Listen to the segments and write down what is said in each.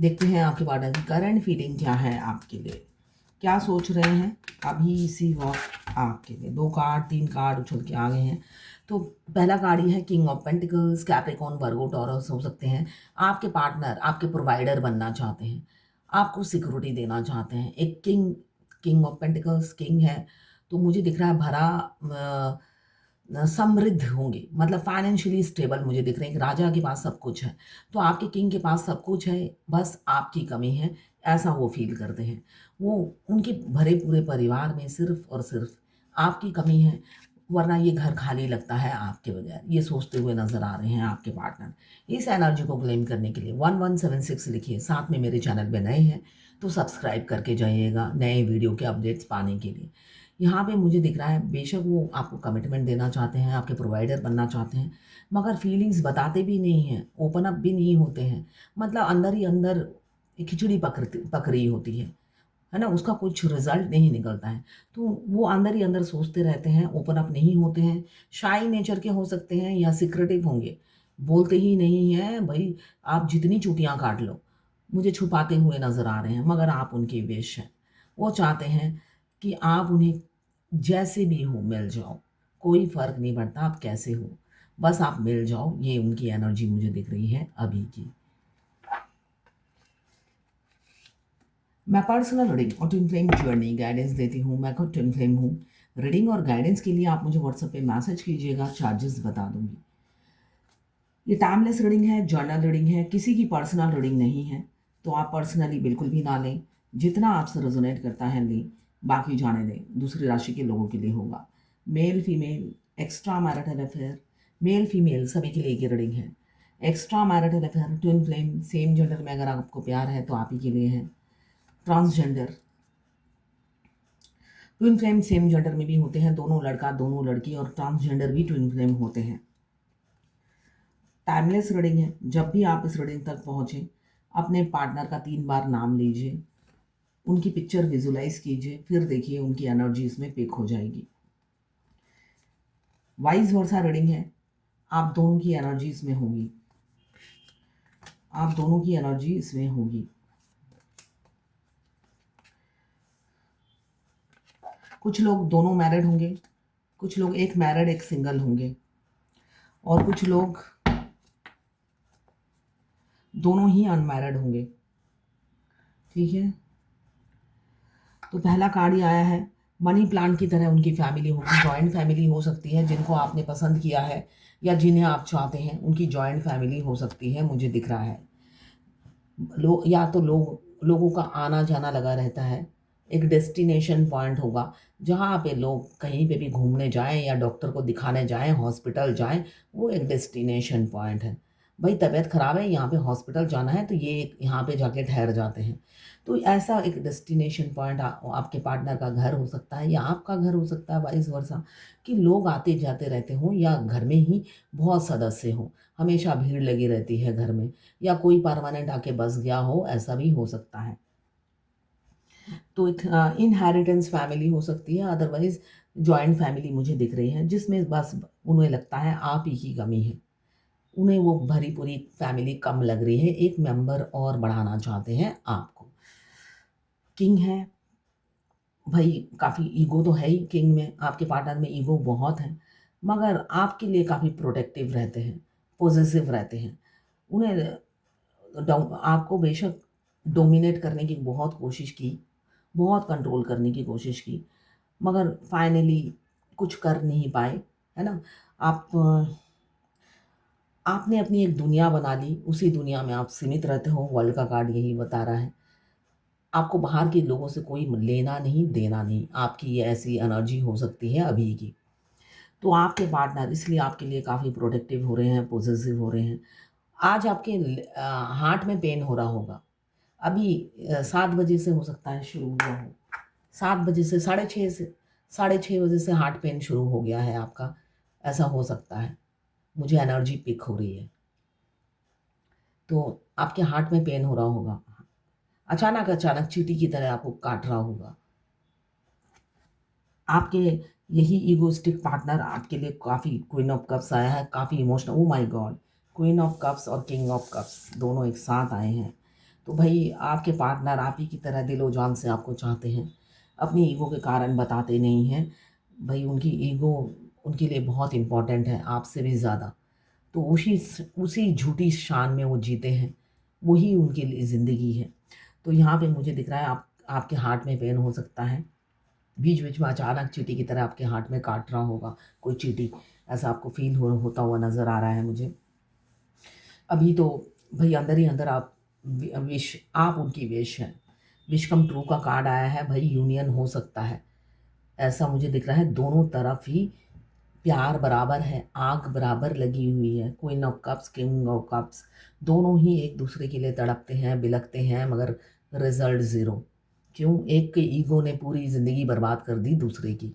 देखते हैं आपके पार्टनर की करंट फीलिंग क्या है आपके लिए, क्या सोच रहे हैं अभी इसी वक्त आपके लिए। 2 कार्ड 3 कार्ड उछल के आ गए हैं। तो पहला कार्ड ये है king of pentacles. Capricorn, Virgo, taurus हो सकते हैं। आपके पार्टनर आपके प्रोवाइडर बनना चाहते हैं, आपको सिक्योरिटी देना चाहते हैं। एक किंग ऑफ पेंटिकल्स किंग है, तो मुझे दिख रहा है भरा समृद्ध होंगे, मतलब फाइनेंशियली स्टेबल मुझे दिख रहे हैं। एक राजा के पास सब कुछ है, तो आपके किंग के पास सब कुछ है, बस आपकी कमी है, ऐसा वो फील करते हैं। वो उनके भरे पूरे परिवार में सिर्फ और सिर्फ आपकी कमी है, वरना ये घर खाली लगता है आपके बगैर, ये सोचते हुए नजर आ रहे हैं आपके पार्टनर। इस एनर्जी को क्लेम करने के लिए 1176 लिखिए। साथ में मेरे चैनल पे नए हैं तो सब्सक्राइब करके जाइएगा नए वीडियो के अपडेट्स पाने के लिए। यहाँ पे मुझे दिख रहा है बेशक वो आपको कमिटमेंट देना चाहते हैं, आपके प्रोवाइडर बनना चाहते हैं, मगर फीलिंग्स बताते भी नहीं हैं, ओपन अप भी नहीं होते हैं। मतलब अंदर ही अंदर एक खिचड़ी पक रही होती है ना, उसका कुछ रिजल्ट नहीं निकलता है। तो वो अंदर ही अंदर सोचते रहते हैं, ओपन अप नहीं होते हैं। शाई नेचर के हो सकते हैं या सिक्रेटिव होंगे, बोलते ही नहीं हैं भाई। आप जितनी चूटियाँ काट लो, मुझे छुपाते हुए नज़र आ रहे हैं, मगर आप उनके विश हैं। वो चाहते हैं कि आप उन्हें जैसे भी हो मिल जाओ, कोई फ़र्क नहीं पड़ता आप कैसे हो, बस आप मिल जाओ। ये उनकी एनर्जी मुझे दिख रही है अभी की। मैं पर्सनल रीडिंग और ट्विन फ्लेम जर्नी गाइडेंस देती हूँ। मैं खुद ट्विन फ्लेम हूँ। रीडिंग और गाइडेंस के लिए आप मुझे व्हाट्सएप पे मैसेज कीजिएगा, चार्जेस बता दूंगी। ये टाइमलेस रीडिंग है, जर्नल रीडिंग है, किसी की पर्सनल रीडिंग नहीं है, तो आप पर्सनली बिल्कुल भी ना लें। जितना आपसे रेजोनेट करता है लें, बाकी जाने दें। दूसरी राशि के लोगों के लिए होगा। Male female, extra marital affair, male female सभी के लिए की रीडिंग है। Extra marital affair, twin flame, same gender में अगर आपको प्यार है तो आप ही के लिए है। Transgender, twin flame same gender में भी होते हैं, दोनों लड़का दोनों लड़की, और ट्रांसजेंडर भी ट्विन फ्लेम होते हैं। टाइमलेस रीडिंग है। जब भी आप इस रीडिंग तक पहुंचे, अपने पार्टनर का 3 बार नाम लीजिए, उनकी पिक्चर विजुलाइज कीजिए, फिर देखिए उनकी एनर्जी इसमें पिक हो जाएगी। वाइस वर्सा रीडिंग है। आप दोनों की एनर्जी इसमें होगी, आप दोनों की एनर्जी इसमें होगी। कुछ लोग दोनों मैरिड होंगे, कुछ लोग एक मैरिड एक सिंगल होंगे, और कुछ लोग दोनों ही अनमैरिड होंगे। ठीक है, तो पहला कार्ड ही आया है मनी प्लांट की तरह उनकी फैमिली होगी। जॉइंट फैमिली हो सकती है, जिनको आपने पसंद किया है या जिन्हें आप चाहते हैं उनकी जॉइंट फैमिली हो सकती है, मुझे दिख रहा है। लोग या तो लोगों का आना जाना लगा रहता है। एक डेस्टिनेशन पॉइंट होगा जहाँ पे लोग कहीं पे भी घूमने जाएं या डॉक्टर को दिखाने जाएं, हॉस्पिटल जाएं, वो एक डेस्टिनेशन पॉइंट है। भाई तबीयत खराब है, यहाँ पे हॉस्पिटल जाना है, तो ये यहाँ पे जाके ठहर जाते हैं। तो ऐसा एक डेस्टिनेशन पॉइंट आपके पार्टनर का घर हो सकता है या आपका घर हो सकता है, वाइस वर्सा, कि लोग आते जाते रहते हों, या घर में ही बहुत सदस्य हों, हमेशा भीड़ लगी रहती है घर में, या कोई परमानेंट आके बस गया हो, ऐसा भी हो सकता है। तो इनहेरिटेंस फैमिली हो सकती है, अदरवाइज जॉइंट फैमिली मुझे दिख रही है, जिसमें बस उन्हें लगता है आप ही की कमी है। उन्हें वो भरी पूरी फैमिली कम लग रही है, एक मेंबर और बढ़ाना चाहते हैं आपको। किंग है भाई, काफ़ी ईगो तो है ही किंग में, आपके पार्टनर में ईगो बहुत है, मगर आपके लिए काफ़ी प्रोटेक्टिव रहते हैं, पॉजिटिव रहते हैं। उन्हें आपको बेशक डोमिनेट करने की बहुत कोशिश की, बहुत कंट्रोल करने की कोशिश की, मगर फाइनली कुछ कर नहीं पाए, है ना। आप आपने अपनी एक दुनिया बना ली, उसी दुनिया में आप सीमित रहते हो, वर्ल्ड का कार्ड यही बता रहा है। आपको बाहर के लोगों से कोई लेना नहीं देना नहीं, आपकी ये ऐसी एनर्जी हो सकती है अभी की। तो आपके पार्टनर इसलिए आपके लिए काफ़ी प्रोटेक्टिव हो रहे हैं, पॉजिटिव हो रहे हैं। आज आपके हार्ट में पेन हो रहा होगा, अभी 7 बजे से हो सकता है शुरू हुआ हो, 7 बजे से साढ़े छः बजे से हार्ट पेन शुरू हो गया है आपका, ऐसा हो सकता है। मुझे एनर्जी पिक हो रही है, तो आपके हार्ट में पेन हो रहा होगा, अचानक अचानक चींटी की तरह आपको काट रहा होगा। आपके यही ईगोइस्टिक पार्टनर आपके लिए काफ़ी, क्वीन ऑफ कप्स आया है, काफ़ी emotional, oh my God, queen of cups और किंग ऑफ कप्स दोनों एक साथ आए हैं। तो भाई आपके पार्टनर आप ही की तरह दिलो जान से आपको चाहते हैं, अपनी ईगो के कारण बताते नहीं हैं। भाई उनकी ईगो उनके लिए बहुत इम्पोर्टेंट है आपसे भी ज़्यादा। तो उसी उसी झूठी शान में वो जीते हैं, वही उनके लिए ज़िंदगी है। तो यहाँ पे मुझे दिख रहा है आपके हार्ट में पेन हो सकता है, बीच बीच में अचानक चींटी की तरह आपके हार्ट में काट रहा होगा कोई चींटी, ऐसा आपको फील होता हुआ नज़र आ रहा है मुझे अभी। तो भाई अंदर ही अंदर आप विश आप उनकी विश हैं। विश कम ट्रू का कार्ड आया है भाई, यूनियन हो सकता है ऐसा मुझे दिख रहा है। दोनों तरफ ही प्यार बराबर है, आग बराबर लगी हुई है। Queen of cups, king of cups, दोनों ही एक दूसरे के लिए तड़पते हैं, बिलखते हैं, मगर रिजल्ट ज़ीरो। क्यों? एक के ईगो ने पूरी ज़िंदगी बर्बाद कर दी दूसरे की।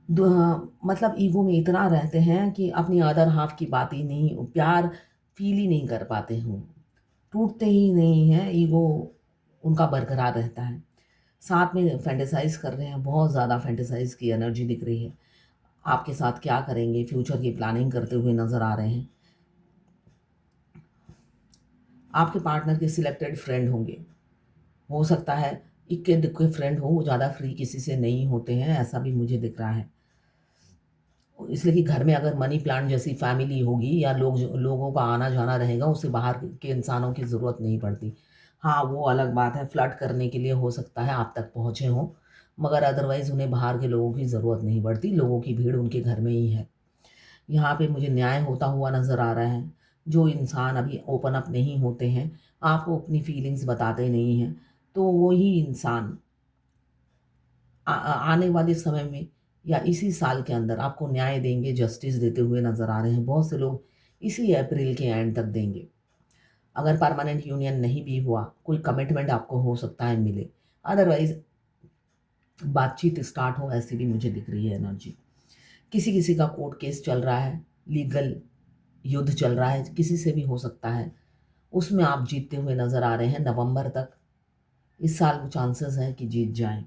मतलब ईगो में इतना रहते हैं कि अपनी अदर हाफ की बात ही नहीं, प्यार फील ही नहीं कर पाते हूँ, टूटते ही नहीं हैं, ईगो उनका बरकरार रहता है। साथ में फैंटेसाइज कर रहे हैं, बहुत ज़्यादा फैंटेसाइज की एनर्जी दिख रही है। आपके साथ क्या करेंगे, फ्यूचर की प्लानिंग करते हुए नज़र आ रहे हैं। आपके पार्टनर के सिलेक्टेड फ्रेंड होंगे, हो सकता है इक्के दुक्के फ्रेंड हो, वो ज़्यादा फ्री किसी से नहीं होते हैं, ऐसा भी मुझे दिख रहा है। इसलिए कि घर में अगर मनी प्लांट जैसी फैमिली होगी या लोगों का आना जाना रहेगा, उसे बाहर के इंसानों की ज़रूरत नहीं पड़ती। हाँ, वो अलग बात है, फ्लर्ट करने के लिए हो सकता है आप तक पहुँचे हों, मगर अदरवाइज़ उन्हें बाहर के लोगों की ज़रूरत नहीं पड़ती, लोगों की भीड़ उनके घर में ही है। यहाँ पे मुझे न्याय होता हुआ नज़र आ रहा है। जो इंसान अभी ओपन अप नहीं होते हैं, आपको अपनी फीलिंग्स बताते नहीं हैं, तो वही इंसान आने वाले समय में या इसी साल के अंदर आपको न्याय देंगे, जस्टिस देते हुए नज़र आ रहे हैं। बहुत से लोग इसी अप्रैल के एंड तक देंगे। अगर परमानेंट यूनियन नहीं भी हुआ, कोई कमिटमेंट आपको हो सकता है मिले, अदरवाइज़ बातचीत स्टार्ट हो, ऐसी भी मुझे दिख रही है एनर्जी। किसी किसी का कोर्ट केस चल रहा है, लीगल युद्ध चल रहा है, किसी से भी हो सकता है, उसमें आप जीतते हुए नज़र आ रहे हैं नवंबर तक। इस साल वो चांसेस है कि जीत जाएं।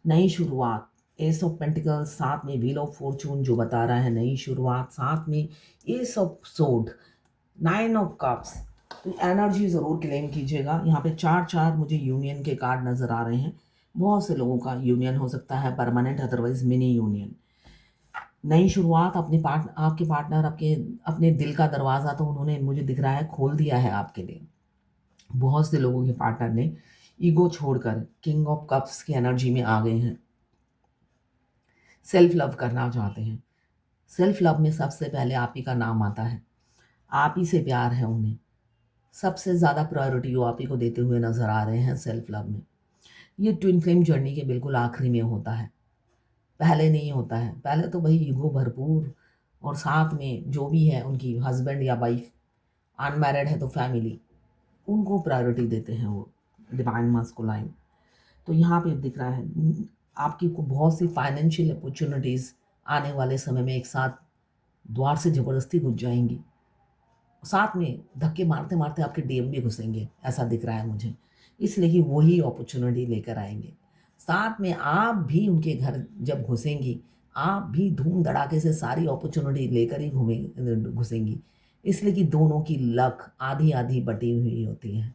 नई शुरुआत, एस ऑफ पेंटिकल्स, साथ में व्हील ऑफ फॉर्चून जो बता रहा है नई शुरुआत, साथ में एस ऑफ सोड, नाइन ऑफ कप्स। तो एनर्जी ज़रूर क्लेम कीजिएगा। यहाँ पे चार चार मुझे यूनियन के कार्ड नज़र आ रहे हैं। बहुत से लोगों का यूनियन हो सकता है परमानेंट, अदरवाइज मिनी यूनियन। नई शुरुआत, आपके पार्टनर अपने दिल का दरवाज़ा तो उन्होंने मुझे दिख रहा है खोल दिया है आपके लिए। बहुत से लोगों के पार्टनर ने ईगो छोड़कर किंग ऑफ कप्स की एनर्जी में आ गए हैं, सेल्फ लव करना चाहते हैं। सेल्फ लव में सबसे पहले आप ही का नाम आता है, आप ही से प्यार है उन्हें, सबसे ज़्यादा प्रायोरिटी वो आप ही को देते हुए नज़र आ रहे हैं सेल्फ लव में। ये ट्विन फ्लेम जर्नी के बिल्कुल आखिरी में होता है, पहले नहीं होता है। पहले तो भाई ईगो भरपूर, और साथ में जो भी है उनकी हस्बैंड या वाइफ, अनमैरिड है तो फैमिली, उनको प्रायोरिटी देते हैं वो, डिवाइन मास्कुलाइन। तो यहाँ पे दिख रहा है आपकी को बहुत सी फाइनेंशियल अपॉर्चुनिटीज़ आने वाले समय में एक साथ द्वार से ज़बरदस्ती घुस जाएंगी, साथ में धक्के मारते मारते आपके डीएम भी घुसेंगे, ऐसा दिख रहा है मुझे। इसलिए कि वही अपॉर्चुनिटी लेकर आएंगे, साथ में आप भी उनके घर जब घुसेंगी, आप भी धूम धड़ाके से सारी अपॉर्चुनिटी लेकर ही घुसेंगी। इसलिए कि दोनों की लक आधी आधी बटी हुई होती है।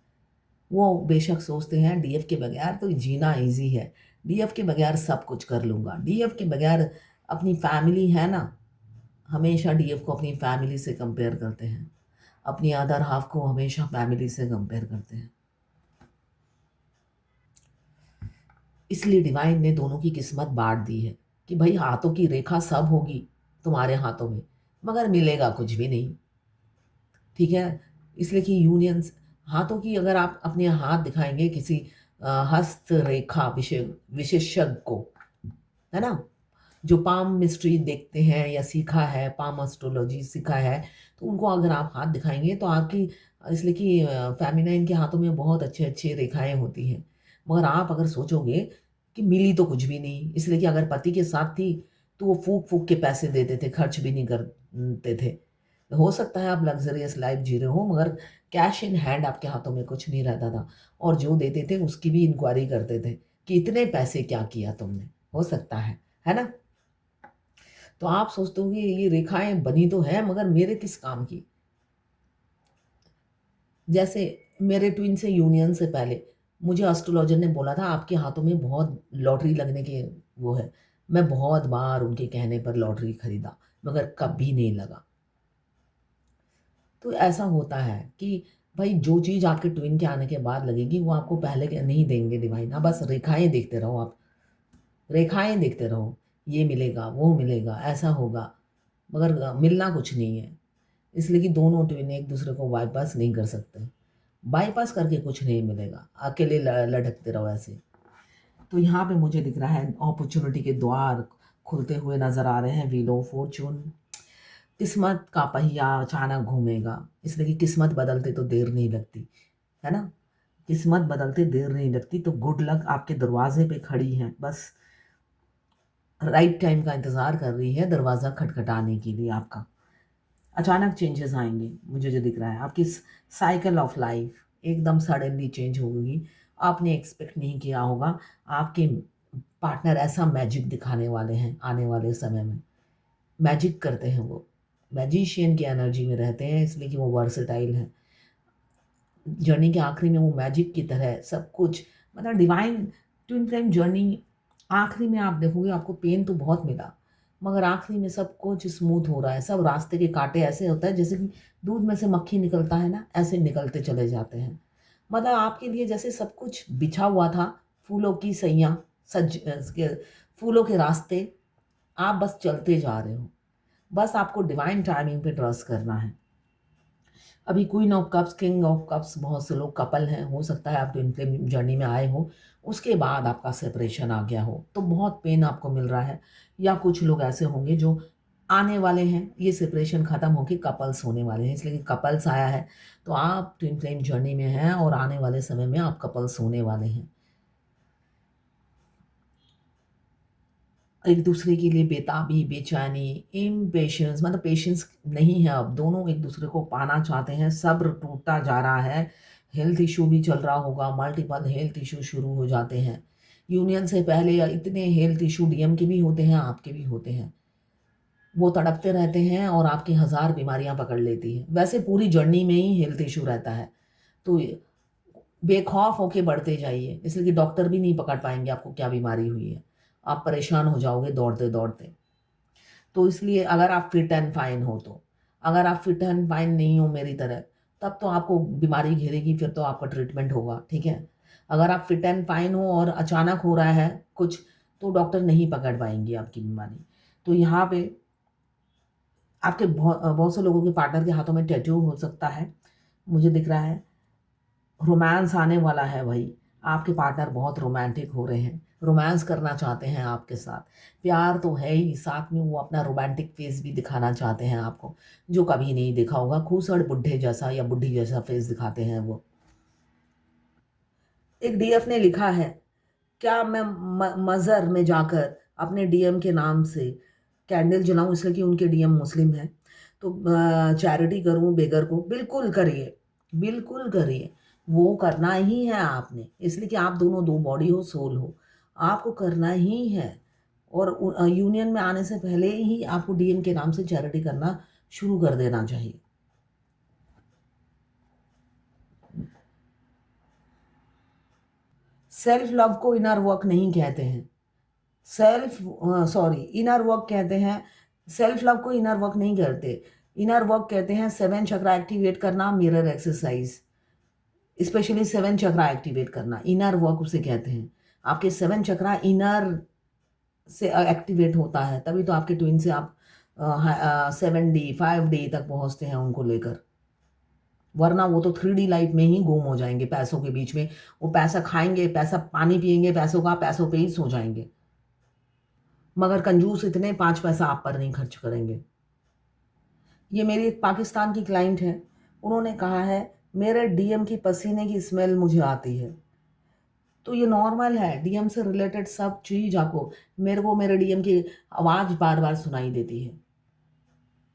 वो बेशक सोचते हैं डीएफ के बगैर तो जीना इजी है, डीएफ के बगैर सब कुछ कर लूँगा, डीएफ के बगैर अपनी फैमिली है ना, हमेशा डीएफ को अपनी फैमिली से कंपेयर करते हैं, अपनी अदर हाफ को हमेशा फैमिली से कंपेयर करते हैं। इसलिए डिवाइन ने दोनों की किस्मत बांट दी है कि भाई हाथों की रेखा सब होगी तुम्हारे हाथों में, मगर मिलेगा कुछ भी नहीं, ठीक है। इसलिए कि यूनियंस, हाथों की अगर आप अपने हाथ दिखाएंगे किसी हस्तरेखा विशेषज्ञ को, है ना, जो पाम मिस्ट्री देखते हैं या सीखा है, पाम एस्ट्रोलॉजी सीखा है, तो उनको अगर आप हाथ दिखाएंगे तो आपकी, इसलिए कि फेमिनाइन के हाथों में बहुत अच्छे अच्छे रेखाएं होती हैं, मगर आप अगर सोचोगे कि मिली तो कुछ भी नहीं, इसलिए कि अगर पति के साथ थी तो वो फूक फूक के पैसे देते थे, खर्च भी नहीं करते थे। हो सकता है आप लग्जरियस लाइफ जी रहे हो, मगर कैश इन हैंड आपके हाथों में कुछ नहीं रहता था, और जो देते थे उसकी भी इंक्वायरी करते थे कि इतने पैसे क्या किया तुमने, हो सकता है ना। तो आप सोचते हो कि ये रेखाएं बनी तो हैं, मगर मेरे किस काम की। जैसे मेरे ट्विन से यूनियन से पहले मुझे एस्ट्रोलॉजर ने बोला था आपके हाथों में बहुत लॉटरी लगने के वो है। मैं बहुत बार उनके कहने पर लॉटरी खरीदा, मगर कभी नहीं लगा। तो ऐसा होता है कि भाई जो चीज़ आपके ट्विन के आने के बाद लगेगी वो आपको पहले के नहीं देंगे डिवाइन। आप बस रेखाएँ देखते रहो, आप रेखाएँ देखते रहो, ये मिलेगा, वो मिलेगा, ऐसा होगा, मगर मिलना कुछ नहीं है। इसलिए कि दोनों ट्विन एक दूसरे को बाईपास नहीं कर सकते। बाईपास करके कुछ नहीं मिलेगा, अकेले लटकते रहो ऐसे। तो यहाँ पे मुझे दिख रहा है अपॉर्चुनिटी के द्वार खुलते हुए नज़र आ रहे हैं। व्हील ऑफ फॉर्च्यून, किस्मत का पहिया अचानक घूमेगा, इसलिए कि किस्मत बदलते तो देर नहीं लगती, है ना? किस्मत बदलते देर नहीं लगती, तो गुड लक आपके दरवाजे पे खड़ी है, बस राइट टाइम का इंतज़ार कर रही है दरवाज़ा खटखटाने के लिए आपका। अचानक चेंजेस आएंगे, मुझे जो दिख रहा है आपकी साइकिल ऑफ लाइफ एकदम सडनली चेंज होगी। आपने एक्सपेक्ट नहीं किया होगा, आपके पार्टनर ऐसा मैजिक दिखाने वाले हैं आने वाले समय में। मैजिक करते हैं वो, मैजिशियन की एनर्जी में रहते हैं, इसलिए कि वो वर्सेटाइल हैं। जर्नी के आखिरी में वो मैजिक की तरह सब कुछ, मतलब डिवाइन ट्विन फ्लेम जर्नी आखिरी में आप देखोगे आपको पेन तो बहुत मिला, मगर आखिरी में सब कुछ स्मूथ हो रहा है। सब रास्ते के कांटे ऐसे होता है जैसे कि दूध में से मक्खी निकलता है ना, ऐसे निकलते चले जाते हैं। मतलब आपके लिए जैसे सब कुछ बिछा हुआ था, फूलों की सैयाँ के फूलों के रास्ते, आप बस चलते जा रहे हो। बस आपको डिवाइन टाइमिंग पे ट्रस्ट करना है। अभी queen of cups, king of cups, बहुत से लोग कपल हैं, हो सकता है आप ट्विन फ्लेम जर्नी में आए हो, उसके बाद आपका सेपरेशन आ गया हो, तो बहुत पेन आपको मिल रहा है। या कुछ लोग ऐसे होंगे जो आने वाले हैं, ये सेपरेशन ख़त्म होके कपल्स होने वाले हैं, इसलिए कि कपल्स आया है, तो आप ट्विन फ्लेम जर्नी में हैं और आने वाले समय में आप कपल्स होने वाले हैं। एक दूसरे के लिए बेताबी, बेचैनी, इम्पेशंस, मतलब पेशेंस नहीं है अब, दोनों एक दूसरे को पाना चाहते हैं, सब्र टूटता जा रहा है। हेल्थ इशू भी चल रहा होगा, मल्टीपल हेल्थ इशू शुरू हो जाते हैं। यूनियन से पहले या इतने हेल्थ इशू डीएम के भी होते हैं, आपके भी होते हैं। वो तड़पते रहते हैं और आपकी हज़ार बीमारियां पकड़ लेती हैं। वैसे पूरी जर्नी में ही हेल्थ इशू रहता है, तो बेखौफ होके बढ़ते जाइए, इसलिए कि डॉक्टर भी नहीं पकड़ पाएंगे आपको क्या बीमारी हुई है। आप परेशान हो जाओगे दौड़ते दौड़ते। तो इसलिए अगर आप फिट एंड फाइन हो तो, अगर आप फिट एंड फाइन नहीं हो मेरी तरह, तब तो आपको बीमारी घेरेगी, फिर तो आपका ट्रीटमेंट होगा, ठीक है? अगर आप फिट एंड फाइन हो और अचानक हो रहा है कुछ, तो डॉक्टर नहीं पकड़ पाएंगी आपकी बीमारी। तो यहाँ पे आपके बहुत बहुत से लोगों के पार्टनर के हाथों में टैटू हो सकता है, मुझे दिख रहा है। रोमांस आने वाला है भाई, आपके पार्टनर बहुत रोमांटिक हो रहे हैं, रोमांस करना चाहते हैं आपके साथ। प्यार तो है ही, साथ में वो अपना रोमांटिक फेस भी दिखाना चाहते हैं आपको, जो कभी नहीं देखा होगा। खूसड़ बुढ़े जैसा या बुढ़ी जैसा फेस दिखाते हैं वो। एक डीएफ ने लिखा है, क्या मैं मज़र में जाकर अपने डीएम के नाम से कैंडल जलाऊं, इसलिए कि उनके डीएम मुस्लिम हैं, तो चैरिटी करूं बेगर को? बिल्कुल करिए, बिल्कुल करिए। वो करना ही है आपने, इसलिए कि आप दोनों दो बॉडी हो, सोल हो, आपको करना ही है। और यूनियन में आने से पहले ही आपको डीएम के नाम से चैरिटी करना शुरू कर देना चाहिए। सेल्फ लव को इनर वर्क नहीं कहते हैं, सेल्फ सॉरी इनर वर्क कहते हैं। सेल्फ लव को इनर वर्क नहीं करते, इनर वर्क कहते हैं सेवन चक्रा एक्टिवेट करना, मिरर एक्सरसाइज, स्पेशली सेवन चक्रा एक्टिवेट करना, इनर वर्क उसे कहते हैं। आपके सेवन चक्रा इनर से एक्टिवेट होता है, तभी तो आपके ट्विन से आप 7D 5D तक पहुंचते हैं उनको लेकर, वरना वो तो 3D लाइफ में ही गुम हो जाएंगे पैसों के बीच में। वो पैसा खाएंगे, पैसा पानी पिएंगे, पैसों का पैसों पे ही सो जाएंगे, मगर कंजूस इतने 5 पैसा आप पर नहीं खर्च करेंगे। ये मेरी एक पाकिस्तान की क्लाइंट है, उन्होंने कहा है मेरे डीएम की पसीने की स्मेल मुझे आती है। तो ये नॉर्मल है, डीएम से रिलेटेड सब चीज़ आपको, मेरे को मेरे डीएम की आवाज़ बार बार सुनाई देती है।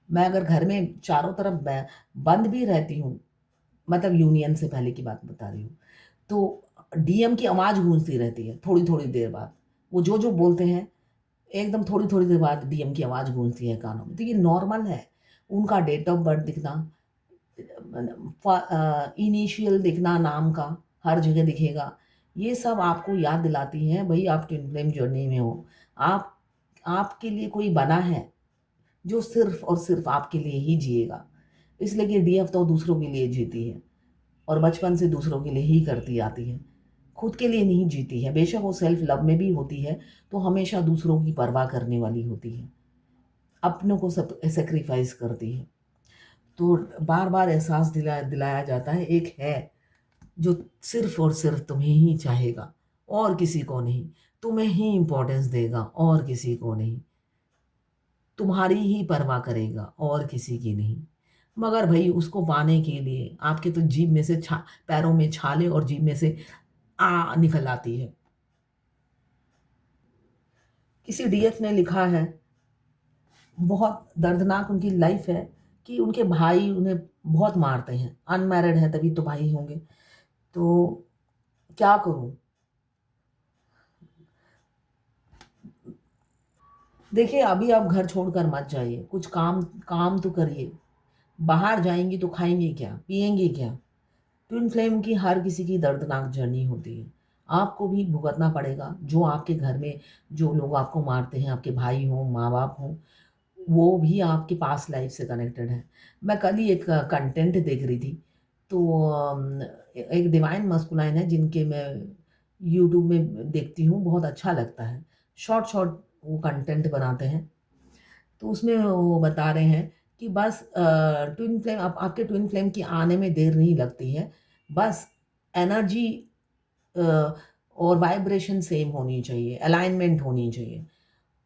मैं अगर घर में चारों तरफ बंद भी रहती हूँ, मतलब यूनियन से पहले की बात बता रही हूँ, तो डीएम की आवाज़ गूंजती रहती है थोड़ी थोड़ी देर बाद। वो जो जो बोलते हैं एकदम थोड़ी थोड़ी देर बाद डीएम की आवाज़ गूंजती है कानों में, तो ये नॉर्मल है। उनका डेट ऑफ बर्थ दिखना, इनिशियल दिखना नाम का हर जगह दिखेगा। ये सब आपको याद दिलाती हैं भाई आप ट्विन फ्लेम जर्नी में हो। आप आपके लिए कोई बना है जो सिर्फ और सिर्फ आपके लिए ही जिएगा। इसलिए कि डीएफ तो दूसरों के लिए जीती है और बचपन से दूसरों के लिए ही करती आती है, खुद के लिए नहीं जीती है। बेशक वो सेल्फ लव में भी होती है तो हमेशा दूसरों की परवाह करने वाली होती है, अपनों को सब सेक्रीफाइस करती है। तो बार बार एहसास दिलाया जाता है एक है जो सिर्फ और सिर्फ तुम्हें ही चाहेगा और किसी को नहीं, तुम्हें ही इम्पोर्टेंस देगा और किसी को नहीं, तुम्हारी ही परवाह करेगा और किसी की नहीं। मगर भाई उसको पाने के लिए आपके तो जीभ में से पैरों में छाले और जीभ में से आ निकल आती है। किसी डीएफ ने लिखा है, बहुत दर्दनाक उनकी लाइफ है कि उनके भाई उन्हें बहुत मारते हैं, अनमैरिड है तभी तो भाई होंगे, तो क्या करूं। देखिए अभी आप घर छोड़कर मत जाइए, कुछ काम काम तो करिए। बाहर जाएंगी तो खाएंगे क्या, पिएंगे क्या। ट्विन फ्लेम की हर किसी की दर्दनाक जर्नी होती है, आपको भी भुगतना पड़ेगा। जो आपके घर में जो लोग आपको मारते हैं, आपके भाई हों, माँ बाप हों, वो भी आपकी पास्ट लाइफ से कनेक्टेड है। मैं कल ही एक कंटेंट देख रही थी, तो एक डिवाइन मस्कुलाइन है जिनके मैं यूट्यूब में देखती हूँ, बहुत अच्छा लगता है। शॉर्ट शॉर्ट वो कंटेंट बनाते हैं, तो उसमें वो बता रहे हैं कि बस ट्विन फ्लेम आपके ट्विन फ्लेम की आने में देर नहीं लगती है। बस एनर्जी और वाइब्रेशन सेम होनी चाहिए, अलाइनमेंट होनी चाहिए।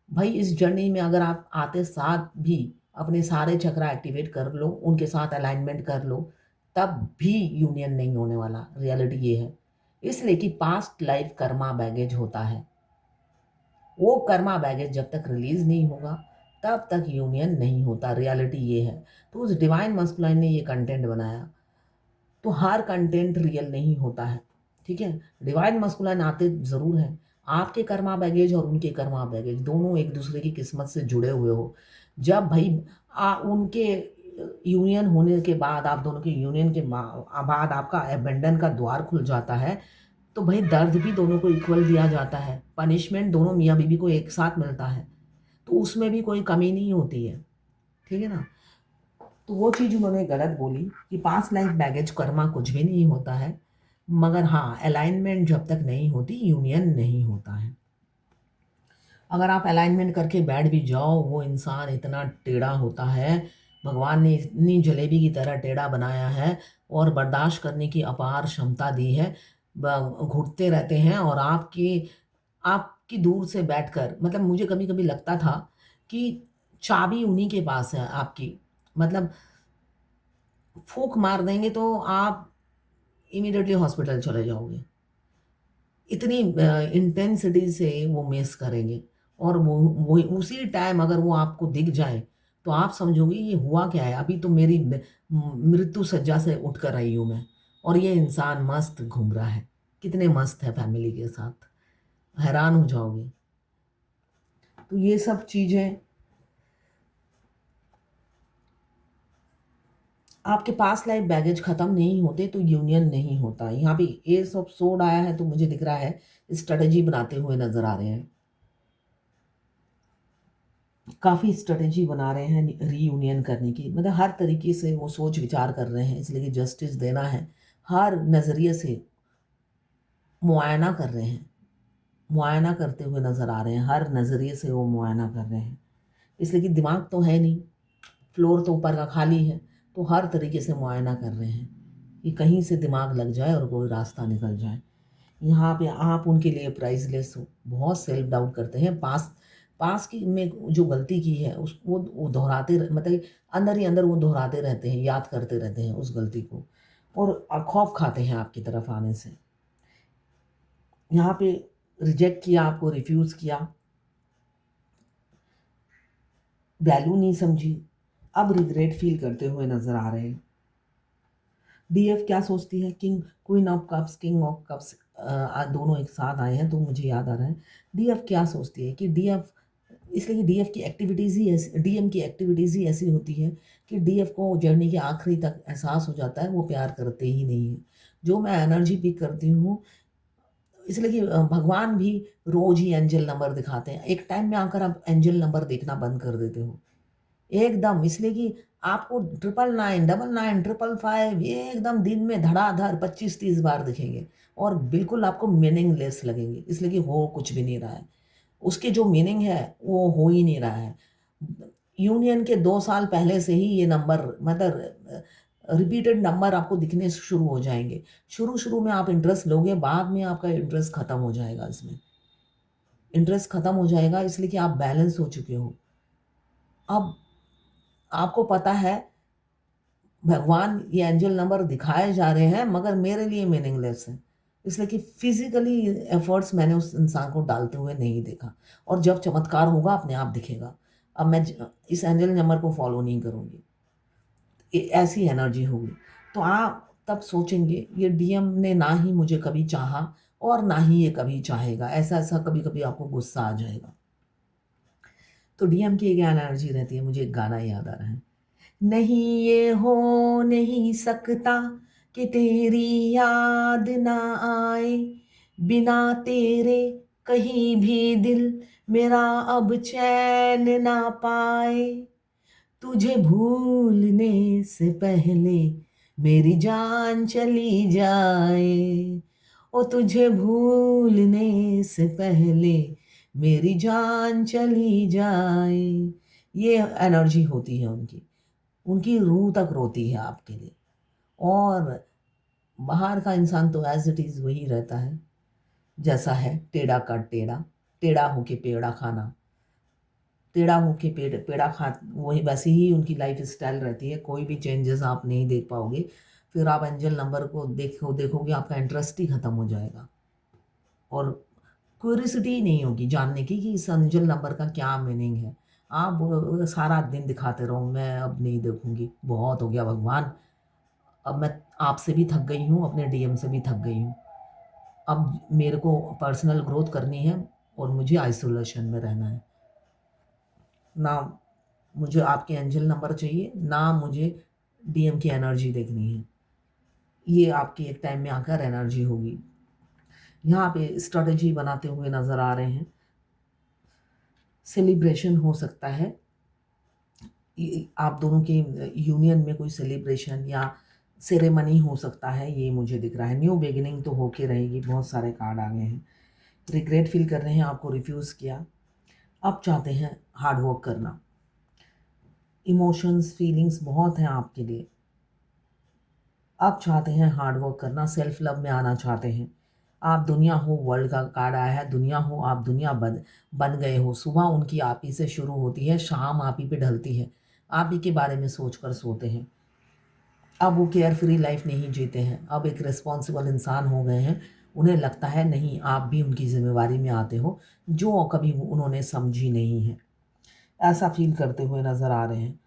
भाई इस जर्नी में अगर आप आते साथ भी अपने सारे चक्रा एक्टिवेट कर लो, उनके साथ अलाइनमेंट कर लो, तब भी यूनियन नहीं होने वाला। रियलिटी ये है, इसलिए कि पास्ट लाइफ कर्मा बैगेज होता है। वो कर्मा बैगेज जब तक रिलीज नहीं होगा तब तक यूनियन नहीं होता। रियलिटी ये है। तो उस डिवाइन मस्कुलाइन ने ये कंटेंट बनाया। तो हर कंटेंट रियल नहीं होता है, ठीक है। डिवाइन मस्कुलाइन आते ज़रूर हैं। आपके कर्मा बैगेज और उनके कर्मा बैगेज दोनों एक दूसरे की किस्मत से जुड़े हुए हो। जब भाई उनके यूनियन होने के बाद, आप दोनों के यूनियन के बाद आपका एबेंडन का द्वार खुल जाता है, तो भाई दर्द भी दोनों को इक्वल दिया जाता है, पनिशमेंट दोनों मियाँ बीवी को एक साथ मिलता है, तो उसमें भी कोई कमी नहीं होती है, ठीक है ना। तो वो चीज़ उन्होंने गलत बोली कि पास्ट लाइफ बैगेज कर्मा कुछ भी नहीं होता है। मगर हाँ, अलाइनमेंट जब तक नहीं होती यूनियन नहीं होता है। अगर आप अलाइनमेंट करके बैठ भी जाओ, वो इंसान इतना टेढ़ा होता है, भगवान ने इतनी जलेबी की तरह टेढ़ा बनाया है और बर्दाश्त करने की अपार क्षमता दी है। घुटते रहते हैं और आपकी दूर से बैठकर, मतलब मुझे कभी कभी लगता था कि चाबी उन्हीं के पास है आपकी। मतलब फूंक मार देंगे तो आप इमीडिएटली हॉस्पिटल चले जाओगे, इतनी इंटेंसिटी से वो मिस करेंगे। और वो उसी टाइम अगर वो आपको दिख जाए तो आप समझोगे ये हुआ क्या है, अभी तो मेरी मृत्यु सज्जा से उठ कर आई हूँ मैं और ये इंसान मस्त घूम रहा है, कितने मस्त है फैमिली के साथ, हैरान हो जाओगे। तो ये सब चीज़ें, आपके पास लाइफ बैगेज ख़त्म नहीं होते तो यूनियन नहीं होता। यहाँ पे ये सब सोड आया है तो मुझे दिख रहा है स्ट्रेटजी बनाते हुए नज़र आ रहे हैं, काफ़ी स्ट्रेटजी बना रहे हैं रीयूनियन करने की। मतलब हर तरीके से वो सोच विचार कर रहे हैं, इसलिए कि जस्टिस देना है। हर नज़रिए से मुआयना कर रहे हैं, मुआयना करते हुए नज़र आ रहे हैं, हर नज़रिए से वो मुआयना कर रहे हैं। इसलिए कि दिमाग तो है नहीं, फ्लोर तो ऊपर का खाली है, तो हर तरीके से मुआयना कर रहे हैं कि कहीं से दिमाग लग जाए और कोई रास्ता निकल जाए। यहाँ पे आप उनके लिए प्राइसलेस हो। बहुत सेल्फ डाउट करते हैं, पास पास की में जो गलती की है उस वो दोहराते मतलब अंदर ही अंदर वो दोहराते रहते हैं, याद करते रहते हैं उस गलती को और खौफ खाते हैं आपकी तरफ आने से। यहाँ पे रिजेक्ट किया, आपको रिफ्यूज़ किया, वैल्यू नहीं समझी, अब रिग्रेट फील करते हुए नज़र आ रहे हैं। डीएफ क्या सोचती है, king queen of cups, king of cups दोनों एक साथ आए हैं तो मुझे याद आ रहा है। डीएफ क्या सोचती है कि डीएफ इसलिए डीएफ की एक्टिविटीज़ ही ऐसी, डीएम की एक्टिविटीज़ ही ऐसी होती है कि डीएफ को जर्नी के आखिरी तक एहसास हो जाता है वो प्यार करते ही नहीं है। जो मैं एनर्जी पिक करती हूँ, इसलिए कि भगवान भी रोज़ ही एंजल नंबर दिखाते हैं। एक टाइम में आकर आप एंजल नंबर देखना बंद कर देते हो। एकदम, इसलिए कि आपको 999, 99, 555 ये एकदम दिन में धड़ाधड़ 25-30 बार दिखेंगे और बिल्कुल आपको मीनिंगलेस लगेंगे, इसलिए कि हो कुछ भी नहीं रहा है। उसकी जो मीनिंग है वो हो ही नहीं रहा है। यूनियन के 2 साल पहले से ही ये नंबर मतलब रिपीटेड नंबर आपको दिखने शुरू हो जाएँगे। शुरू-शुरू में आप इंटरेस्ट लोगे, बाद में आपका इंटरेस्ट खत्म हो जाएगा इसमें। इंटरेस्ट खत्म हो जाएगा इसलिए कि आप बैलेंस हो चुके हो। अब आपको पता है भगवान ये एंजल नंबर दिखाए जा रहे हैं मगर मेरे लिए मीनिंगलेस है। इसलिए कि फिज़िकली एफ़र्ट्स मैंने उस इंसान को डालते हुए नहीं देखा और जब चमत्कार होगा अपने आप दिखेगा। अब मैं इस एंजल नंबर को फ़ॉलो नहीं करूँगी। ऐसी एनर्जी होगी। तो आप तब सोचेंगे ये डीएम ने ना ही मुझे कभी चाहा और ना ही ये कभी चाहेगा। ऐसा-ऐसा कभी-कभी आपको गुस्सा आ जाएगा। तो डीएम की एक एनर्जी रहती है, मुझे एक गाना याद आ रहा है। नहीं ये हो नहीं सकता कि तेरी याद ना आए, बिना तेरे कहीं भी दिल मेरा अब चैन ना पाए। तुझे भूलने से पहले मेरी जान चली जाए, ओ तुझे भूलने से पहले मेरी जान चली जाए। ये एनर्जी होती है उनकी। उनकी रूह तक रोती है आपके लिए और बाहर का इंसान तो एज़ इट इज़ वही रहता है, जैसा है टेढ़ा का टेढ़ा, टेढ़ा होके पेड़ा खाना। टेढ़ा होके पेड़ा खा वही वैसे ही उनकी लाइफ़ स्टाइल रहती है, कोई भी चेंजेज़ आप नहीं देख पाओगे। फिर आप एंजल नंबर को देखोगे आपका इंटरेस्ट ही खत्म हो जाएगा और क्यूरियोसिटी ही नहीं होगी जानने की कि इस एंजल नंबर का क्या मीनिंग है। आप सारा दिन दिखाते रहो, मैं अब नहीं देखूँगी, बहुत हो गया भगवान, अब मैं आपसे भी थक गई हूँ, अपने डीएम से भी थक गई हूँ। अब मेरे को पर्सनल ग्रोथ करनी है और मुझे आइसोलेशन में रहना है। ना मुझे आपके एंजल नंबर चाहिए, ना मुझे डीएम की एनर्जी देखनी है। ये आपकी एक टाइम में आकर एनर्जी होगी। यहाँ पे स्ट्रैटेजी बनाते हुए नज़र आ रहे हैं। सेलिब्रेशन हो सकता है, आप दोनों के यूनियन में कोई सेलिब्रेशन या सेरेमनी हो सकता है, ये मुझे दिख रहा है। न्यू बिगिनिंग तो होके रहेगी, बहुत सारे कार्ड आ गए हैं। रिग्रेट फील कर रहे हैं, आपको रिफ्यूज़ किया, अब चाहते हैं हार्ड वर्क करना। इमोशंस, फीलिंग्स बहुत हैं आपके लिए। आप चाहते हैं हार्ड वर्क करना, सेल्फ लव में आना चाहते हैं। आप दुनिया हो, वर्ल्ड का कार्ड आया है, दुनिया हो, आप दुनिया बन बन गए हो। सुबह उनकी आप ही से शुरू होती है, शाम आप ही पे ढलती है। आप ही के बारे में सोचकर सोते हैं। अब वो केयर फ्री लाइफ नहीं जीते हैं, अब एक रिस्पॉन्सिबल इंसान हो गए हैं। उन्हें लगता है नहीं, आप भी उनकी ज़िम्मेवारी में आते हो, जो कभी उन्होंने समझी नहीं है। ऐसा फ़ील करते हुए नज़र आ रहे हैं।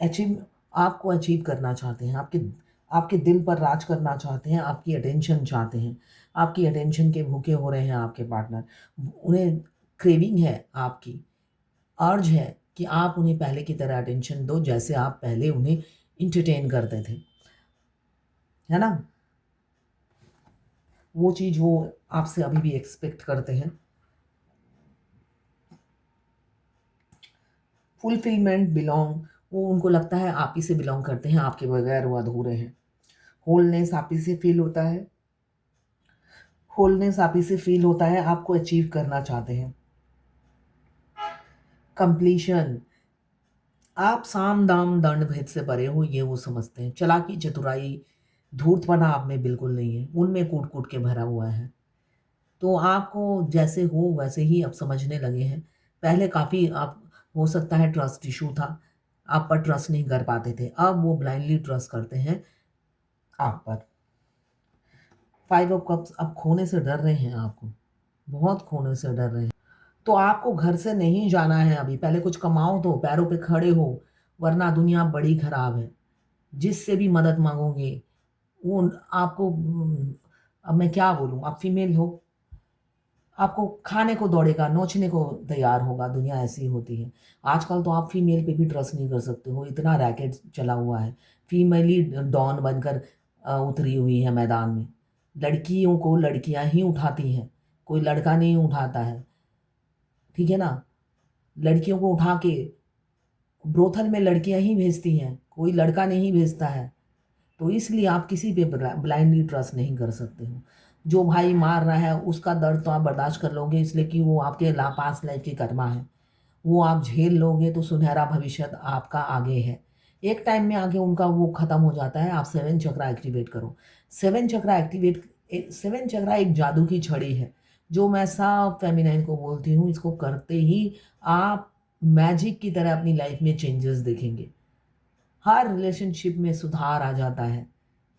अचीव आपको अचीव करना चाहते हैं, आपके आपके दिल पर राज करना चाहते हैं, आपकी अटेंशन चाहते हैं। आपकी अटेंशन के भूखे हो रहे हैं आपके पार्टनर। उन्हें क्रेविंग है आपकी, अर्ज है कि आप उन्हें पहले की तरह अटेंशन दो, जैसे आप पहले उन्हें एंटरटेन करते थे। है ना? वो चीज़ वो आपसे अभी भी एक्सपेक्ट करते हैं। फुलफिलमेंट, बिलॉन्ग, वो उनको लगता है आप ही से बिलॉन्ग करते हैं, आपके बगैर वो अधूरे हैं। होलनेस आप ही से फ़ील होता है। होलनेस आप ही से फ़ील होता है, आपको अचीव करना चाहते हैं। कंप्लीशन, आप साम, दाम, दंड भेद से परे हो, ये वो समझते हैं। चालाकी, चतुराई, धूर्तपना आप में बिल्कुल नहीं है, उनमें कूट-कूट के भरा हुआ है। तो आपको जैसे हो वैसे ही अब समझने लगे हैं। पहले काफ़ी आप हो सकता है ट्रस्ट इश्यू था, आप पर ट्रस्ट नहीं कर पाते थे। अब वो ब्लाइंडली ट्रस्ट करते हैं आप पर। 5 ऑफ कप्स, अब खोने से डर रहे हैं आपको, बहुत खोने से डर रहे हैं। तो आपको घर से नहीं जाना है अभी, पहले कुछ कमाओ तो पैरों पे खड़े हो, वरना दुनिया बड़ी खराब है। जिससे भी मदद माँगोगे, वो आपको अब मैं क्या बोलूँ, आप फीमेल हो, आपको खाने को दौड़ेगा, नोचने को तैयार होगा। दुनिया ऐसी होती है। आजकल तो आप फीमेल पे भी ट्रस्ट नहीं कर सकते हो, इतना रैकेट चला हुआ है। फीमेल ही डॉन बनकर उतरी हुई है मैदान में। लड़कियों को लड़कियां ही उठाती हैं, कोई लड़का नहीं उठाता है। ठीक है ना? लड़कियों को उठा के ब्रोथल में लड़कियां ही भेजती हैं, कोई लड़का नहीं भेजता है। तो इसलिए आप किसी पे ब्लाइंडली ट्रस्ट नहीं कर सकते हो। जो भाई मार रहा है उसका दर्द तो आप बर्दाश्त कर लोगे, इसलिए कि वो आपके पास लाइफ के कर्मा है। वो आप झेल लोगे तो सुनहरा भविष्य आपका आगे है। एक टाइम में आगे उनका वो खत्म हो जाता है। आप सेवन चक्रा एक्टिवेट करो। सेवन चक्रा एक्टिवेट सेवन चक्रा एक जादू की छड़ी है, जो मैं सब फेमिनाइन को बोलती हूँ। इसको करते ही आप मैजिक की तरह अपनी लाइफ में चेंजेस देखेंगे। हर रिलेशनशिप में सुधार आ जाता है।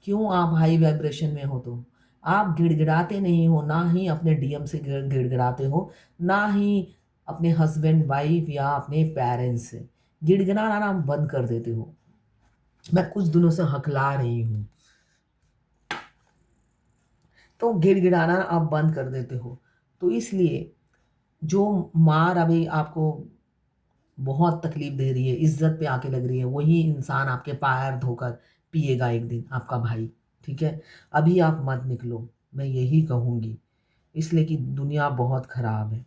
क्यों? आप हाई वाइब्रेशन में हो तो। आप गिड़गिड़ाते नहीं हो, ना ही अपने डीएम से गिड़गिड़ाते हो, ना ही अपने हस्बैंड वाइफ या अपने पेरेंट्स से। गिड़गिड़ाना ना बंद कर देते हो। मैं कुछ दिनों से हकला रही हूँ, तो गिड़गिड़ाना आप बंद कर देते हो। तो इसलिए जो मार अभी आपको बहुत तकलीफ दे रही है, इज्जत पे आके लग रही है, वही इंसान आपके पैर धोकर पिएगा एक दिन, आपका भाई। ठीक है? अभी आप मत निकलो, मैं यही कहूँगी। इसलिए कि दुनिया बहुत ख़राब है।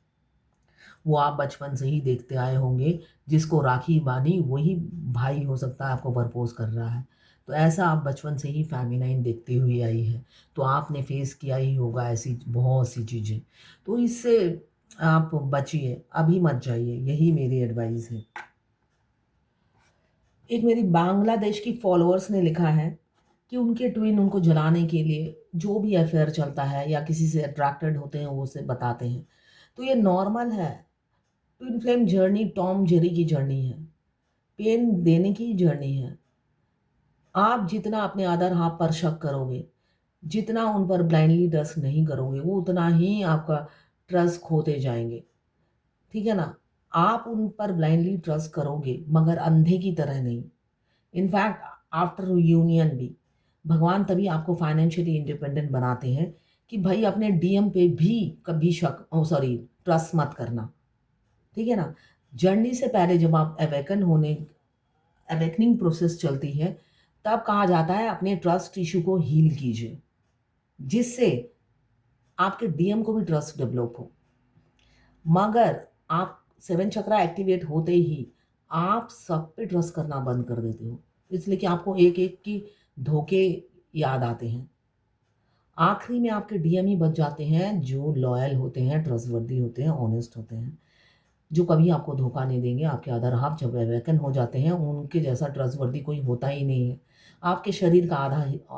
वो आप बचपन से ही देखते आए होंगे, जिसको राखी बांधी वही भाई हो सकता है आपको प्रपोज कर रहा है। तो ऐसा आप बचपन से ही फेमिनाइन देखते हुए आई है, तो आपने फेस किया ही होगा ऐसी बहुत सी चीज़ें। तो इससे आप बचिए, अभी मत जाइए, यही मेरी एडवाइस है। एक मेरी बांग्लादेश की फॉलोअर्स ने लिखा है कि उनके ट्विन उनको जलाने के लिए जो भी अफेयर चलता है या किसी से अट्रैक्टेड होते हैं वो उसे बताते हैं। तो ये नॉर्मल है। Twin flame journey Tom Jerry की जर्नी है, पेन देने की जर्नी है। आप जितना अपने अदर हाफ पर शक करोगे, जितना उन पर ब्लाइंडली ट्रस्ट नहीं करोगे, वो उतना ही आपका ट्रस्ट खोते जाएंगे। ठीक है ना? आप उन पर ब्लाइंडली ट्रस्ट करोगे, मगर अंधे की तरह नहीं। इनफैक्ट आफ्टर यूनियन भी भगवान तभी आपको फाइनेंशियली इंडिपेंडेंट बनाते हैं कि भाई अपने डीएम पे भी कभी शक सॉरी ट्रस्ट मत करना। ठीक है ना? जर्नी से पहले जब आप अवेकनिंग प्रोसेस चलती है, तब कहा जाता है अपने ट्रस्ट इशू को हील कीजिए, जिससे आपके डीएम को भी ट्रस्ट डेवलप हो। मगर आप सेवन चक्रा एक्टिवेट होते ही आप सब पे ट्रस्ट करना बंद कर देते हो, इसलिए कि आपको एक एक की धोखे याद आते हैं। आखिरी में आपके डीएम ही बच जाते हैं जो लॉयल होते हैं, ट्रस्टवर्दी होते हैं, ऑनेस्ट होते हैं, जो कभी आपको धोखा नहीं देंगे। आपके अदर हाफ जब अवेकन हो जाते हैं, उनके जैसा ट्रस्टवर्दी कोई होता ही नहीं है। आपके शरीर का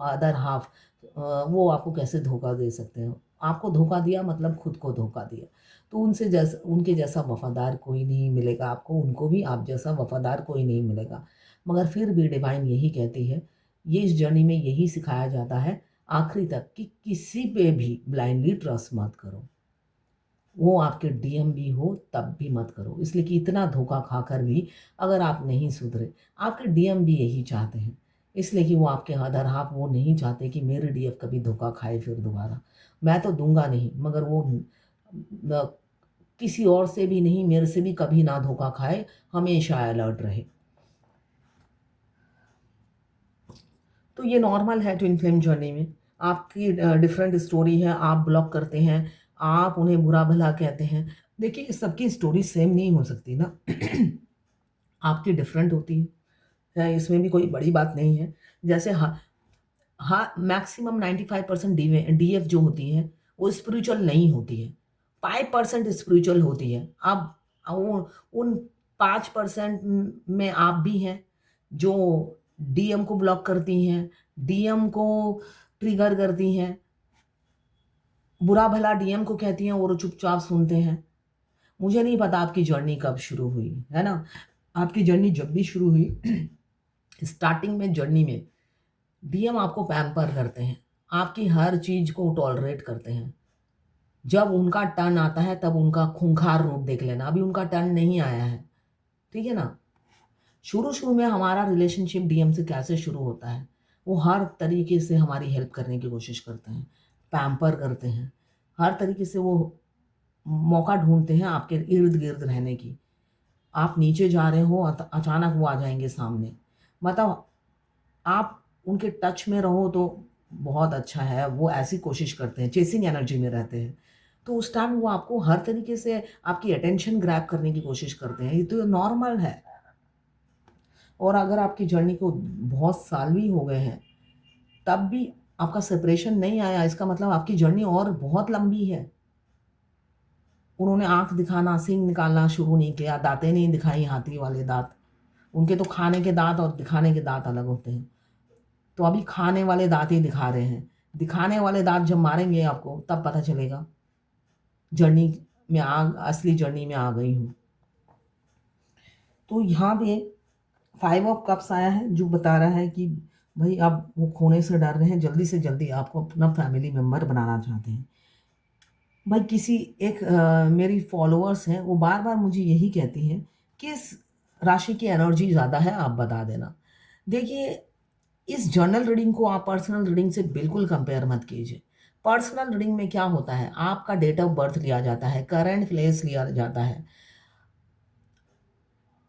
अदर हाफ वो आपको कैसे धोखा दे सकते हैं? आपको धोखा दिया मतलब खुद को धोखा दिया। तो उनके जैसा वफादार कोई नहीं मिलेगा आपको, उनको भी आप जैसा वफादार कोई नहीं मिलेगा। मगर फिर भी डिवाइन यही कहती है, ये इस जर्नी में यही सिखाया जाता है आखिरी तक, कि किसी पे भी ब्लाइंडली ट्रस्ट मत करो। वो आपके डीएम भी हो तब भी मत करो, इसलिए कि इतना धोखा खाकर भी अगर आप नहीं सुधरे, आपके डीएम भी यही चाहते हैं। इसलिए कि वो आपके अदर हाफ वो नहीं चाहते कि मेरे डीएफ कभी धोखा खाए फिर दोबारा। मैं तो दूंगा नहीं, मगर वो किसी और से भी नहीं, मेरे से भी कभी ना धोखा खाए, हमेशा अलर्ट रहे। तो ये नॉर्मल है ट्विन फ्लेम जर्नी में। आपकी डिफरेंट स्टोरी है, आप ब्लॉक करते हैं, आप उन्हें बुरा भला कहते हैं। देखिए, सबकी स्टोरी सेम नहीं हो सकती ना। आपकी डिफरेंट होती है, इसमें भी कोई बड़ी बात नहीं है। जैसे हाँ, हाँ, मैक्सिमम 95% डीएफ जो होती है वो स्पिरिचुअल नहीं होती है, 5% स्पिरिचुअल होती है। अब उन 5% में आप भी हैं जो डीएम को ब्लॉक करती हैं, डीएम को ट्रिगर करती हैं, बुरा भला डीएम को कहती हैं और वो चुपचाप सुनते हैं। मुझे नहीं पता आपकी जर्नी कब शुरू हुई है ना। आपकी जर्नी जब भी शुरू हुई, स्टार्टिंग में जर्नी में डीएम आपको पैम्पर करते हैं, आपकी हर चीज़ को टॉलरेट करते हैं। जब उनका टर्न आता है तब उनका खूंखार रूप देख लेना। अभी उनका टर्न नहीं आया है। ठीक है ना? शुरू शुरू में हमारा रिलेशनशिप डीएम से कैसे शुरू होता है, वो हर तरीके से हमारी हेल्प करने की कोशिश करते हैं, पैम्पर करते हैं, हर तरीके से वो मौका ढूंढते हैं आपके इर्द गिर्द रहने की। आप नीचे जा रहे हो, अचानक वो आ जाएंगे सामने। मतलब आप उनके टच में रहो तो बहुत अच्छा है। वो ऐसी कोशिश करते हैं, चेसिंग एनर्जी में रहते हैं। तो उस टाइम वो आपको हर तरीके से आपकी अटेंशन ग्रैब करने की कोशिश करते हैं। ये तो नॉर्मल है। और अगर आपकी जर्नी को बहुत साल भी हो गए हैं, तब भी आपका सेपरेशन नहीं आया, इसका मतलब आपकी जर्नी और बहुत लंबी है। उन्होंने आँख दिखाना, सींग निकालना शुरू नहीं किया, दाँतें नहीं दिखाई, हाथी वाले दाँत। उनके तो खाने के दाँत और दिखाने के दाँत अलग होते हैं। तो अभी खाने वाले दाँत ही दिखा रहे हैं। दिखाने वाले दाँत जब मारेंगे आपको, तब पता चलेगा जर्नी में असली जर्नी में आ गई हूँ। तो यहाँ पे 5 ऑफ कप्स आया है, जो बता रहा है कि भाई आप वो खोने से डर रहे हैं, जल्दी से जल्दी आपको अपना फैमिली मेम्बर बनाना चाहते हैं। भाई किसी एक मेरी फॉलोअर्स हैं, वो बार बार मुझे यही कहती हैं, किस राशि की एनर्जी ज़्यादा है आप बता देना। देखिए, इस जर्नल रीडिंग को आप पर्सनल रीडिंग से बिल्कुल कंपेयर मत कीजिए। पर्सनल रीडिंग में क्या होता है, आपका डेट ऑफ बर्थ लिया जाता है, करंट प्लेस लिया जाता है,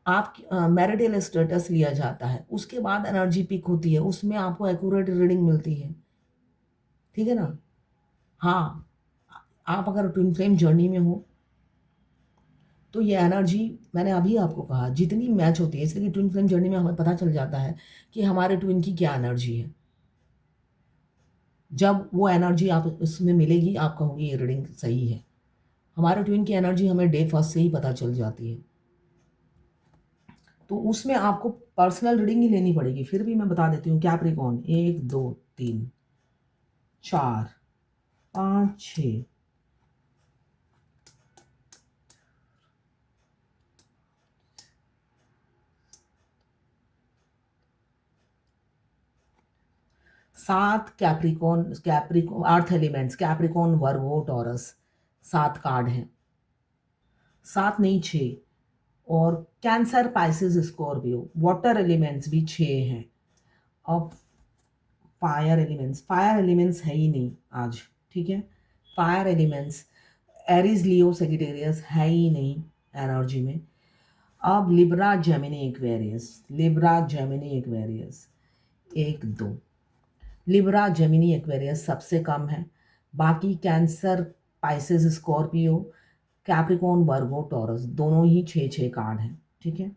आप मैरिटल स्टेटस लिया जाता है, उसके बाद एनर्जी पिक होती है, उसमें आपको एक्यूरेट रीडिंग मिलती है। ठीक है ना? हाँ, आप अगर ट्विन फ्लेम जर्नी में हो तो ये एनर्जी, मैंने अभी आपको कहा, जितनी मैच होती है, इसलिए ट्विन फ्लेम जर्नी में हमें पता चल जाता है कि हमारे ट्विन की क्या एनर्जी है। जब वो एनर्जी आप उसमें मिलेगी, आप कहोगे ये रीडिंग सही है। हमारे ट्विन की एनर्जी हमें डे फर्स्ट से ही पता चल जाती है। तो उसमें आपको पर्सनल रीडिंग ही लेनी पड़ेगी। फिर भी मैं बता देती हूँ, Capricorn 1 2 3 4 5 6 7 Capricorn, Capricorn earth elements, Capricorn Virgo Taurus, 7 card हैं। 7 नहीं 6। और Cancer Pisces Scorpio, water elements भी 6 हैं। अब फायर एलिमेंट्स है ही नहीं आज। ठीक है, fire elements Aries Leo Sagittarius है ही नहीं एनर्जी में। अब Libra Gemini Aquarius, Libra Gemini Aquarius 1 2, Libra Gemini Aquarius सबसे कम है। बाकी cancer Pisces Scorpio, Capricorn Virgo taurus दोनों ही 6 कार्ड हैं। ठीक है,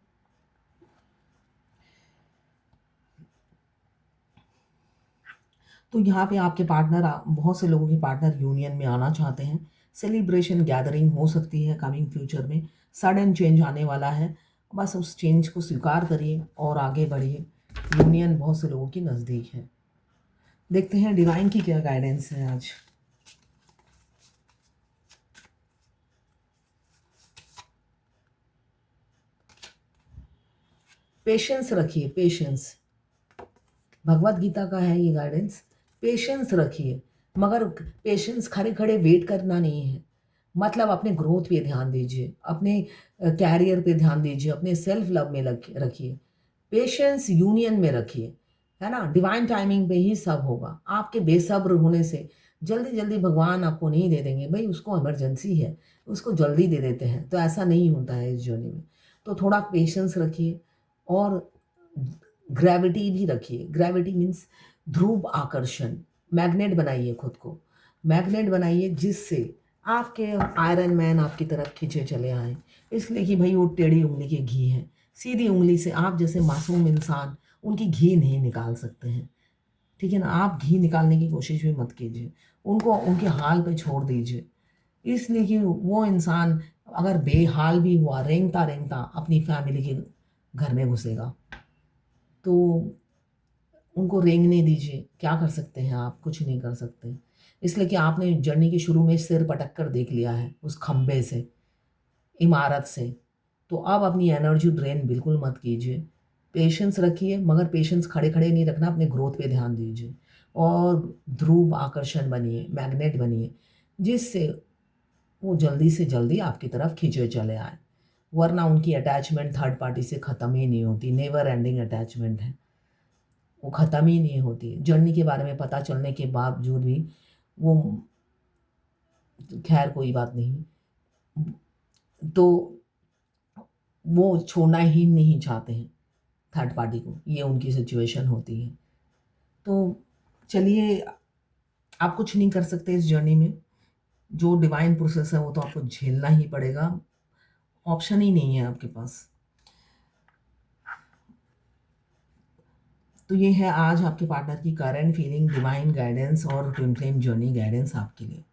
तो यहाँ पे आपके पार्टनर, बहुत से लोगों के पार्टनर यूनियन में आना चाहते हैं। सेलिब्रेशन गैदरिंग हो सकती है कमिंग फ्यूचर में। सडन चेंज आने वाला है, बस उस चेंज को स्वीकार करिए और आगे बढ़िए। यूनियन बहुत से लोगों की नज़दीक है। देखते हैं डिवाइन की क्या गाइडेंस है आज। पेशेंस रखिए, पेशेंस, भगवत गीता का है ये गाइडेंस। पेशेंस रखिए, मगर पेशेंस खड़े खड़े वेट करना नहीं है। मतलब अपने ग्रोथ पे ध्यान दीजिए, अपने कैरियर पे ध्यान दीजिए, अपने सेल्फ लव में रखिए। पेशेंस यूनियन में रखिए, है ना? डिवाइन टाइमिंग पे ही सब होगा। आपके बेसब्र होने से जल्दी जल्दी भगवान आपको नहीं दे देंगे। भाई उसको इमरजेंसी है, उसको जल्दी दे देते हैं, तो ऐसा नहीं होता है इस जर्नी में। तो थोड़ा पेशेंस रखिए और ग्रेविटी भी रखिए। ग्रेविटी मीन्स ध्रुव आकर्षण। मैग्नेट बनाइए खुद को, मैग्नेट बनाइए जिससे आपके आयरन मैन आपकी तरफ खींचे चले आए। इसलिए कि भाई वो टेढ़ी उंगली के घी हैं, सीधी उंगली से आप जैसे मासूम इंसान उनकी घी नहीं निकाल सकते हैं। ठीक है ना? आप घी निकालने की कोशिश भी मत कीजिए, उनको उनके हाल पे छोड़ दीजिए। इसलिए कि वो इंसान अगर बेहाल भी हुआ, रेंगता रेंगता अपनी फैमिली के घर में घुसेगा, तो उनको रेंगने दीजिए। क्या कर सकते हैं आप? कुछ नहीं कर सकते। इसलिए कि आपने जर्नी के शुरू में सिर पटक कर देख लिया है उस खंबे से, इमारत से। तो अब अपनी एनर्जी ड्रेन बिल्कुल मत कीजिए। पेशेंस रखिए, मगर पेशेंस खड़े खड़े नहीं रखना, अपने ग्रोथ पे ध्यान दीजिए। और ध्रुव आकर्षण बनिए, मैग्नेट बनिए, जिससे वो जल्दी से जल्दी आपकी तरफ खींचे चले आए। वरना उनकी अटैचमेंट थर्ड पार्टी से ख़त्म ही नहीं होती। नेवर एंडिंग अटैचमेंट है, वो ख़त्म ही नहीं होती। जर्नी के बारे में पता चलने के बावजूद भी वो, खैर कोई बात नहीं, तो वो छोड़ना ही नहीं चाहते हैं थर्ड पार्टी को, ये उनकी सिचुएशन होती है। तो चलिए, आप कुछ नहीं कर सकते इस जर्नी में, जो डिवाइन प्रोसेस है वो तो आपको झेलना ही पड़ेगा, ऑप्शन ही नहीं है आपके पास। तो ये है आज आपके पार्टनर की करंट फीलिंग, डिवाइन गाइडेंस और ट्विन फ्लेम जर्नी गाइडेंस आपके लिए।